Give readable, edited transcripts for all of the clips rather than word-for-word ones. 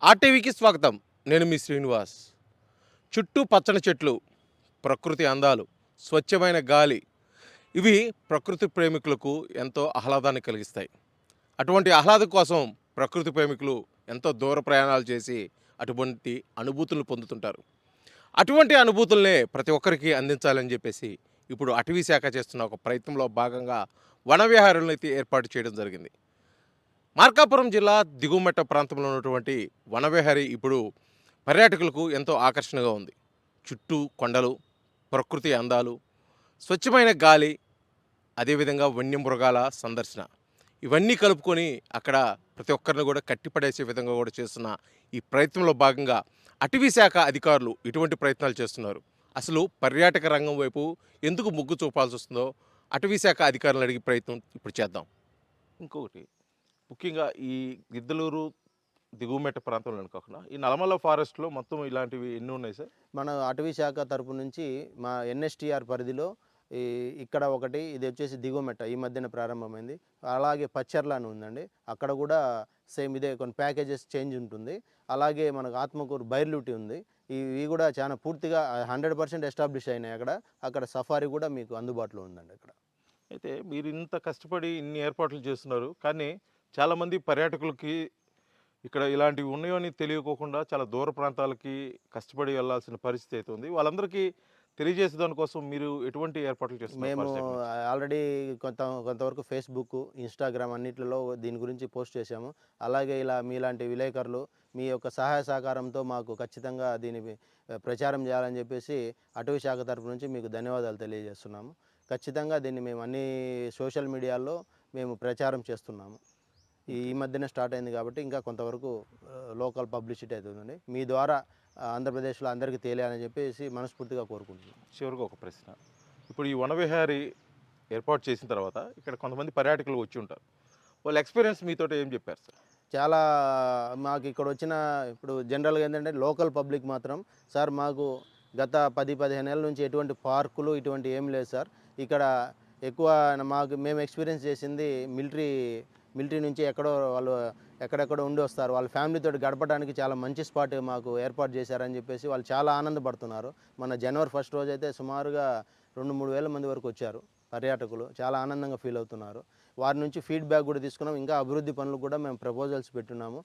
ఆర్టీవీకి స్వాగతం. నేను మీ శ్రీనివాస్. చుట్టూ పచ్చని చెట్లు, ప్రకృతి అందాలు, స్వచ్ఛమైన గాలి ఇవి ప్రకృతి ప్రేమికులకు ఎంతో ఆహ్లాదాన్ని కలిగిస్తాయి. అటువంటి ఆహ్లాదం కోసం ప్రకృతి ప్రేమికులు ఎంతో దూర ప్రయాణాలు చేసి అటువంటి అనుభూతులను పొందుతుంటారు. అటువంటి అనుభూతులనే ప్రతి ఒక్కరికి అందించాలని చెప్పేసి ఇప్పుడు అటవీ శాఖ చేస్తున్న ఒక ప్రయత్నంలో భాగంగా వన విహారాలను అయితే ఏర్పాటు చేయడం జరిగింది. మార్కాపురం జిల్లా దిగువమెట్ట ప్రాంతంలో ఉన్నటువంటి వనవిహారి ఇప్పుడు పర్యాటకులకు ఎంతో ఆకర్షణగా ఉంది. చుట్టూ కొండలు, ప్రకృతి అందాలు, స్వచ్ఛమైన గాలి, అదేవిధంగా వన్యమృగాల సందర్శన ఇవన్నీ కలుపుకొని అక్కడ ప్రతి ఒక్కరిని కూడా కట్టిపడేసే విధంగా కూడా చేస్తున్న ఈ ప్రయత్నంలో భాగంగా అటవీ శాఖ అధికారులు ఇటువంటి ప్రయత్నాలు చేస్తున్నారు. అసలు పర్యాటక రంగం వైపు ఎందుకు మొగ్గు చూపాల్సి వస్తుందో అటవీ శాఖ అధికారులను అడిగే ప్రయత్నం ఇప్పుడు చేద్దాం. ఇంకొకటి ముఖ్యంగా ఈ గిద్దలూరు దిగువమెట్ట ప్రాంతంలోనే కాకుండా ఈ నల్లమల్ల ఫారెస్ట్లో మొత్తం ఇలాంటివి ఎన్ని ఉన్నాయి సార్? మన అటవీ శాఖ తరపు నుంచి మా ఎన్ఎస్టీఆర్ పరిధిలో ఈ ఇక్కడ ఒకటి, ఇది వచ్చేసి దిగువమెట్ట ఈ మధ్యన ప్రారంభమైంది. అలాగే పచ్చర్ల అని ఉందండి, అక్కడ కూడా సేమ్ ఇదే కొన్ని ప్యాకేజెస్ చేంజ్ ఉంటుంది. అలాగే మనకు ఆత్మకూరు బైర్లూటి ఉంది. ఇవి కూడా చాలా పూర్తిగా 100% ఎస్టాబ్లిష్ అయినాయి. అక్కడ సఫారీ కూడా మీకు అందుబాటులో ఉందండి అక్కడ. అయితే మీరు ఇంత కష్టపడి ఇన్ని ఏర్పాట్లు చేస్తున్నారు, కానీ చాలామంది పర్యాటకులకి ఇక్కడ ఇలాంటివి ఉన్నాయో అని తెలియకోకుండా చాలా దూర ప్రాంతాలకి కష్టపడి వెళ్ళాల్సిన పరిస్థితి అయితే ఉంది. వాళ్ళందరికీ తెలియజేసే దానికోసం మీరు ఎటువంటి ఏర్పాట్లు చేస్తున్నారు మేము ఫారెస్ట్ శాఖ నుంచి? ఆల్రెడీ కొంతవరకు ఫేస్బుక్, ఇన్స్టాగ్రామ్ అన్నిట్లలో దీని గురించి పోస్ట్ చేశాము. అలాగే ఇలా మీలాంటి విలేకరులు మీ యొక్క సహాయ సహకారంతో మాకు ఖచ్చితంగా దీని ప్రచారం చేయాలని చెప్పేసి అటవీ శాఖ తరపు నుంచి మీకు ధన్యవాదాలు తెలియజేస్తున్నాము. ఖచ్చితంగా దీన్ని మేము అన్ని సోషల్ మీడియాల్లో మేము ప్రచారం చేస్తున్నాము. ఈ మధ్యనే స్టార్ట్ అయింది కాబట్టి ఇంకా కొంతవరకు లోకల్ పబ్లిసిటీ అవుతుందండి. మీ ద్వారా ఆంధ్రప్రదేశ్లో అందరికీ తెలియాలని చెప్పేసి మనస్ఫూర్తిగా కోరుకుంటున్నాను. చివరిగా ఒక ప్రశ్న. ఇప్పుడు ఈ వనవిహారి ఏర్పాటు చేసిన తర్వాత ఇక్కడ కొంతమంది పర్యాటకులు వచ్చి ఉంటారు. వాళ్ళ ఎక్స్పీరియన్స్ మీతో ఏం చెప్పారు సార్? చాలా మాకు ఇక్కడ వచ్చిన ఇప్పుడు జనరల్గా ఏంటంటే లోకల్ పబ్లిక్ మాత్రం, సార్ మాకు గత 10-15 ఏళ్ళ నుంచి ఎటువంటి పార్కులు ఇటువంటి ఏం లేదు సార్. ఇక్కడ ఎక్కువ మేము ఎక్స్పీరియన్స్ చేసింది మిలిటరీ నుంచి వాళ్ళు ఎక్కడెక్కడో ఉండి వస్తారు. వాళ్ళ ఫ్యామిలీతో గడపడానికి చాలా మంచి స్పాట్ మాకు ఏర్పాటు చేశారని చెప్పేసి వాళ్ళు చాలా ఆనందపడుతున్నారు. మన జనవరి 1 రోజు అయితే సుమారుగా 2-3 వేల మంది వరకు వచ్చారు పర్యాటకులు. చాలా ఆనందంగా ఫీల్ అవుతున్నారు. వారి నుంచి ఫీడ్బ్యాక్ కూడా తీసుకున్నాం. ఇంకా అభివృద్ధి పనులు కూడా మేము ప్రపోజల్స్ పెట్టున్నాము.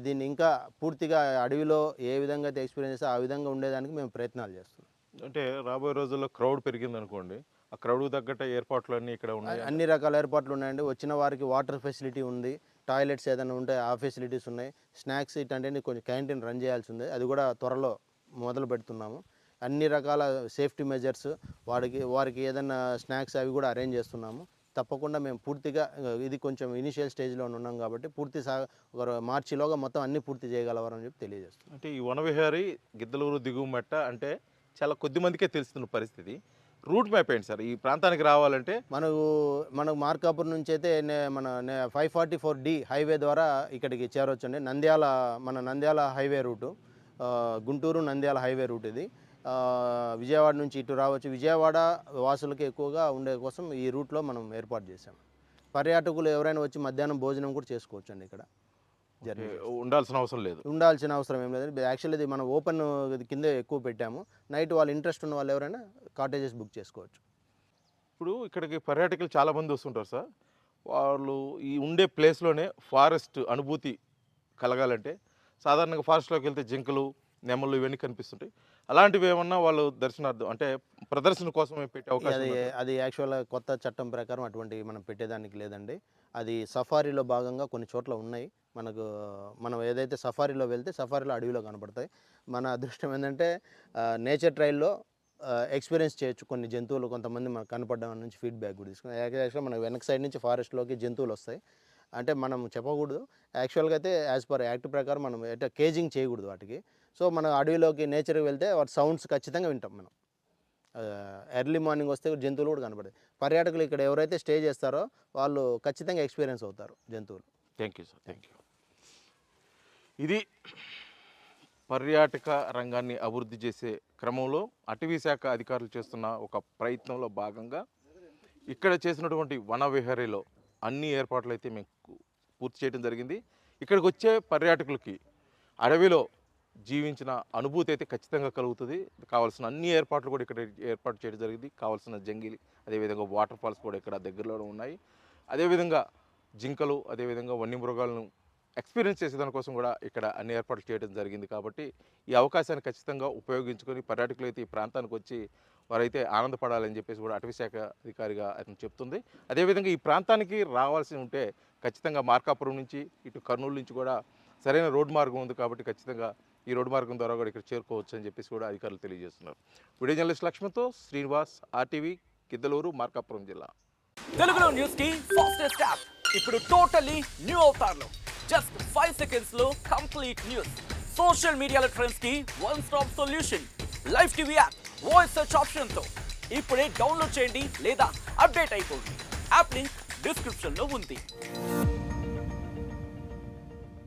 దీన్ని ఇంకా పూర్తిగా అడవిలో ఏ విధంగా అయితే ఎక్స్పీరియన్స్ చేస్తే ఆ విధంగా ఉండేదానికి మేము ప్రయత్నాలు చేస్తున్నాం. అంటే రాబోయే రోజుల్లో క్రౌడ్ పెరిగిందనుకోండి, ఆ క్రౌడ్ తగ్గట్టు ఏర్పాట్లు అన్నీ ఇక్కడ ఉన్నాయి. అన్ని రకాల ఏర్పాట్లు ఉన్నాయండి. వచ్చిన వారికి వాటర్ ఫెసిలిటీ ఉంది, టాయిలెట్స్ ఏదైనా ఉంటే ఆ ఫెసిలిటీస్ ఉన్నాయి. స్నాక్స్ ఇట్లాంటివి కొంచెం క్యాంటీన్ రన్ చేయాల్సి ఉంది, అది కూడా త్వరలో మొదలు పెడుతున్నాము. అన్ని రకాల సేఫ్టీ మెజర్స్, వారికి ఏదైనా స్నాక్స్ అవి కూడా అరేంజ్ చేస్తున్నాము. తప్పకుండా మేము పూర్తిగా ఇది కొంచెం ఇనిషియల్ స్టేజ్లో ఉన్నాం కాబట్టి ఒక మార్చిలోగా మొత్తం అన్ని పూర్తి చేయగలవారని చెప్పి తెలియజేస్తున్నాం. అంటే ఈ వనవిహారి గిద్దలూరు దిగువమెట్ట అంటే చాలా కొద్ది మందికే తెలుస్తున్న పరిస్థితి. రూట్ మ్యాప్ ఏంటి సార్ ఈ ప్రాంతానికి రావాలంటే? మనకు మార్కాపురం నుంచి అయితే మన 544D హైవే ద్వారా ఇక్కడికి చేరవచ్చండి. Nandyal highway route, Guntur Nandyal highway route ఇది. విజయవాడ నుంచి ఇటు రావచ్చు. విజయవాడ వాసులకి ఎక్కువగా ఉండే కోసం ఈ రూట్లో మనం ఏర్పాటు చేసాం. పర్యాటకులు ఎవరైనా వచ్చి మధ్యాహ్నం భోజనం కూడా చేసుకోవచ్చండి ఇక్కడ. ఉండాల్సిన అవసరం ఏం లేదండి. యాక్చువల్లీ ఇది మనం ఓపెన్ కిందే ఎక్కువ పెట్టాము. నైట్ వాళ్ళు ఇంట్రెస్ట్ ఉన్న వాళ్ళు ఎవరైనా కాటేజెస్ బుక్ చేసుకోవచ్చు. ఇప్పుడు ఇక్కడికి పర్యాటకులు చాలామంది వస్తుంటారు సార్. వాళ్ళు ఈ ఉండే ప్లేస్లోనే ఫారెస్ట్ అనుభూతి కలగాలంటే సాధారణంగా ఫారెస్ట్లోకి వెళ్తే జింకలు, నెమళ్ళు ఇవన్నీ కనిపిస్తుంటాయి. అలాంటివి ఏమన్నా వాళ్ళు దర్శనార్థం అంటే ప్రదర్శన కోసమే పెట్టే అవకాశం? అది యాక్చువల్గా కొత్త చట్టం ప్రకారం అటువంటివి మనం పెట్టేదానికి లేదండి. అది సఫారీలో భాగంగా కొన్ని చోట్ల ఉన్నాయి. మనం ఏదైతే సఫారీలో వెళ్తే సఫారీలో అడవిలో కనపడతాయి. మన అదృష్టం ఏంటంటే నేచర్ ట్రైల్లో ఎక్స్పీరియన్స్ చేయొచ్చు కొన్ని జంతువులు. కొంతమంది మనకు కనపడడం నుంచి ఫీడ్బ్యాక్ కూడా తీసుకుని యాక్చువల్గా మనకు వెనక సైడ్ నుంచి ఫారెస్ట్లోకి జంతువులు వస్తాయి. అంటే మనం చెప్పకూడదు, యాక్చువల్గా అయితే యాజ్ పర్ యాక్ట్ ప్రకారం మనం కేజింగ్ చేయకూడదు వాటికి. సో మనం అడవిలోకి నేచర్కి వెళ్తే వాటి సౌండ్స్ ఖచ్చితంగా వింటాం మనం. ఎర్లీ మార్నింగ్ వస్తే జంతువులు కూడా కనపడతాయి. పర్యాటకులు ఇక్కడ ఎవరైతే స్టే చేస్తారో వాళ్ళు ఖచ్చితంగా ఎక్స్పీరియన్స్ అవుతారు జంతువులు. Thank you sir, thank you. ఇది పర్యాటక రంగాన్ని అభివృద్ధి చేసే క్రమంలో అటవీ శాఖ అధికారులు చేస్తున్న ఒక ప్రయత్నంలో భాగంగా ఇక్కడ చేసినటువంటి వన విహారీలో అన్ని ఏర్పాట్లు అయితే మేము పూర్తి చేయడం జరిగింది. ఇక్కడికి వచ్చే పర్యాటకులకి అడవిలో జీవించిన అనుభూతి అయితే ఖచ్చితంగా కలుగుతుంది. కావాల్సిన అన్ని ఏర్పాట్లు కూడా ఇక్కడ ఏర్పాటు చేయడం జరిగింది. కావాల్సిన జంగిల్, అదేవిధంగా వాటర్ ఫాల్స్ కూడా ఇక్కడ దగ్గరలో ఉన్నాయి. అదేవిధంగా జింకలు, అదేవిధంగా వన్యమృగాలను ఎక్స్పీరియన్స్ చేసేదాని కోసం కూడా ఇక్కడ అన్ని ఏర్పాట్లు చేయడం జరిగింది. కాబట్టి ఈ అవకాశాన్ని ఖచ్చితంగా ఉపయోగించుకొని పర్యాటకులు అయితే ఈ ప్రాంతానికి వచ్చి వారైతే ఆనందపడాలని చెప్పేసి కూడా అటవీ శాఖ అధికారిగా అతను చెప్తుంది. అదేవిధంగా ఈ ప్రాంతానికి రావాల్సి ఉంటే ఖచ్చితంగా మార్కాపురం నుంచి ఇటు కర్నూలు నుంచి కూడా సరైన రోడ్డు మార్గం ఉంది. కాబట్టి ఖచ్చితంగా ఈ రోడ్డు మార్గం ద్వారా కూడా ఇక్కడ చేరుకోవచ్చు అని చెప్పేసి కూడా అధికారులు తెలియజేస్తున్నారు. వీడియో జర్నలిస్ట్ లక్ష్మణ్తో శ్రీనివాస్, ఆర్టీవీ, గిద్దలూరు, మార్కాపురం జిల్లా. తెలుగులో న్యూస్ కి ఫాస్టెస్ట్ యాప్ ఇప్పుడు టోటల్లీ న్యూ అవతార్లో జస్ట్ 5 సెకండ్స్ లో కంప్లీట్ న్యూస్. సోషల్ మీడియాలో ట్రెండ్స్ కి one stop solution. Live TV app voice search option తో ఇప్పుడే డౌన్లోడ్ చేయండి లేదా అప్డేట్ అయిపోండి. యాప్ లింక్ డిస్క్రిప్షన్ లో ఉంది.